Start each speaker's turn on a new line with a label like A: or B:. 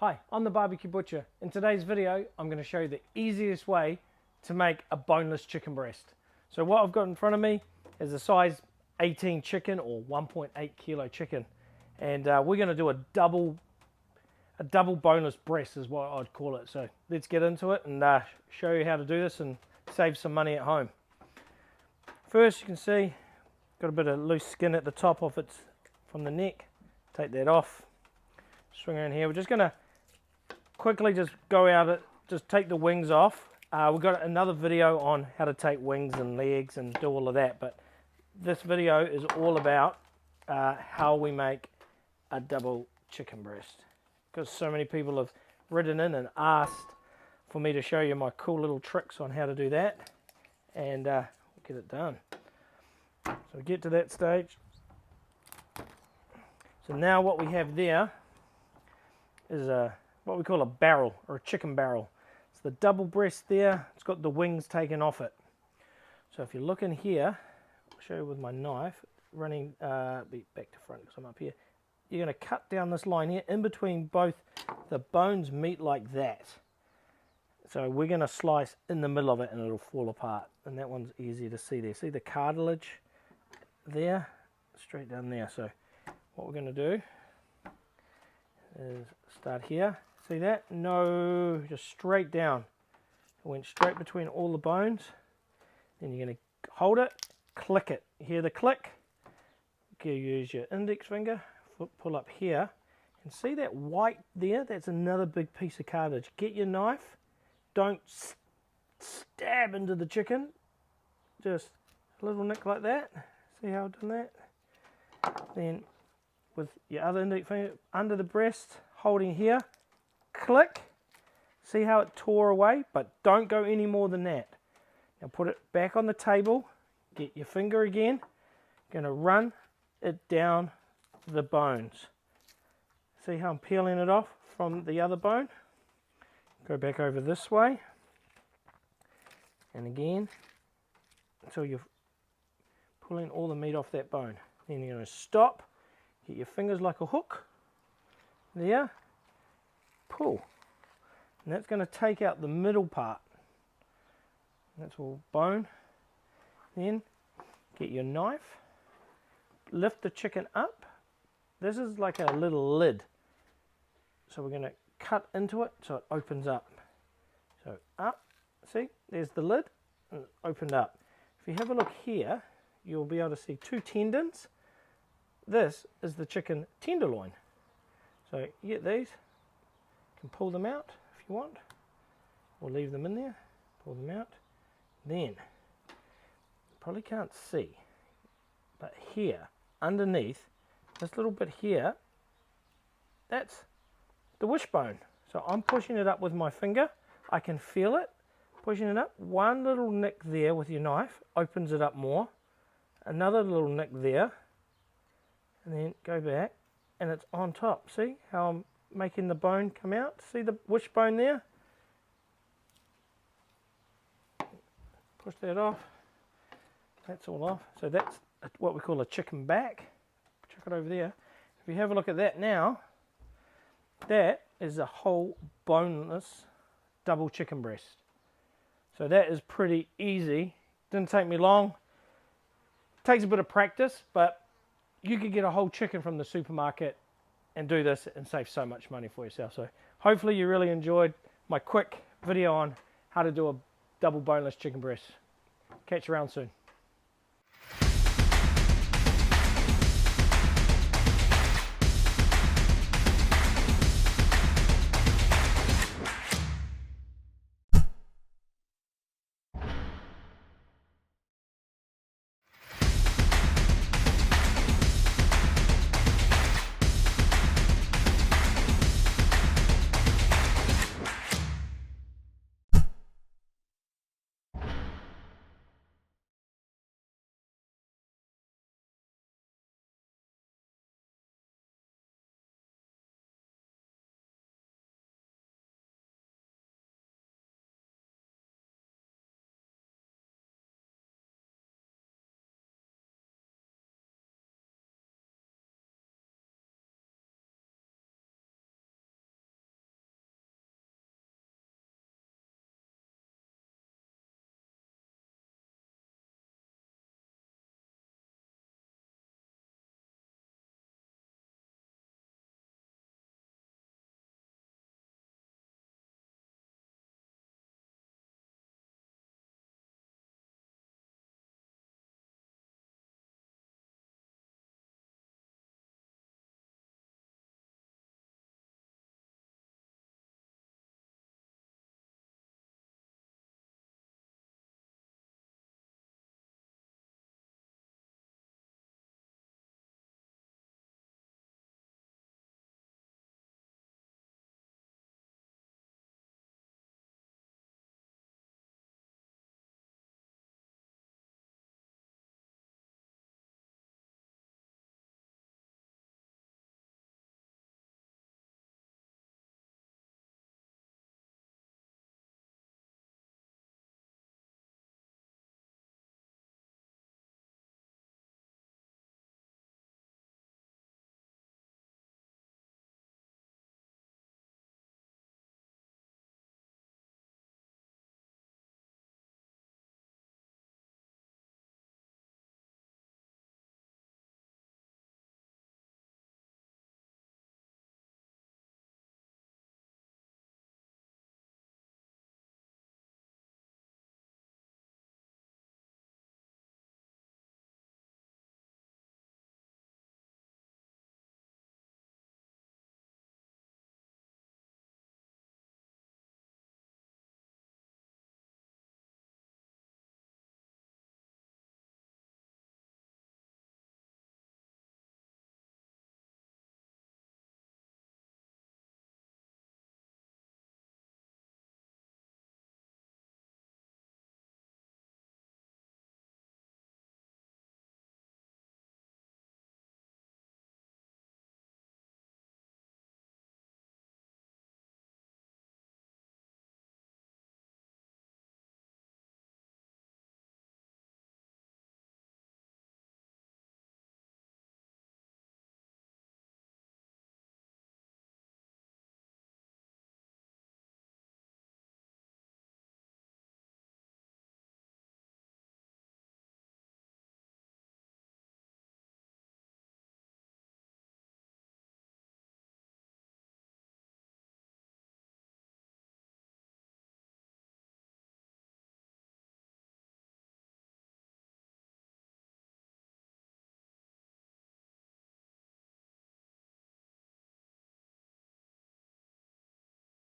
A: Hi, I'm the BBQ Butcher. In today's video, I'm going to show you the easiest way to make a boneless chicken breast. So what I've got in front of me is a size 18 chicken or 1.8 kilo chicken. And we're going to do a double boneless breast is what I'd call it. So let's get into it and show you how to do this and save some money at home. First, you can see, got a bit of loose skin at the top of it from the neck. Take that off. Swing around here. We're just going to quickly just go out it, just take the wings off. We've got another video on how to take wings and legs and do all of that, but this video is all about how we make a double chicken breast, because so many people have written in and asked for me to show you my cool little tricks on how to do that, and we'll get it done. So we get to that stage. So now what we have there is what we call a barrel, or a chicken barrel. It's the double breast there. It's got the wings taken off it. So if you look in here, I'll show you with my knife, running back to front because I'm up here. You're going to cut down this line here. In between both the bones meet like that. So we're going to slice in the middle of it and it'll fall apart. And that one's easy to see there. See the cartilage there? Straight down there. So what we're going to do is start here. See that? No, just straight down. It went straight between all the bones. Then you're going to hold it, click it. You hear the click? You use your index finger, pull up here, and see that white there? That's another big piece of cartilage. Get your knife. Don't stab into the chicken. Just a little nick like that. See how I've done that? Then with your other index finger under the breast, holding here, click. See how it tore away? But don't go any more than that. Now put it back on the table, get your finger again, gonna run it down the bones. See how I'm peeling it off from the other bone? Go back over this way, and again, until you're pulling all the meat off that bone. Then you're gonna stop. Get your fingers like a hook, there, pull, and that's going to take out the middle part. That's all bone. Then get your knife, lift the chicken up. This is like a little lid, so we're going to cut into it so it opens up. So up, see, there's the lid, and it opened up. If you have a look here, you'll be able to see two tendons. This is the chicken tenderloin. So you get these, you can pull them out if you want, or leave them in there, pull them out. Then, you probably can't see, but here, underneath, this little bit here, that's the wishbone. So I'm pushing it up with my finger, I can feel it, pushing it up. One little nick there with your knife, opens it up more. Another little nick there, and then go back, and it's on top. See how I'm making the bone come out? See the wishbone there? Push that off. That's all off. So that's what we call a chicken back. Chuck it over there. If you have a look at that now, that is a whole boneless double chicken breast. So that is pretty easy. Didn't take me long. Takes a bit of practice, but you could get a whole chicken from the supermarket and do this and save so much money for yourself. So hopefully you really enjoyed my quick video on how to do a double boneless chicken breast. Catch you around soon.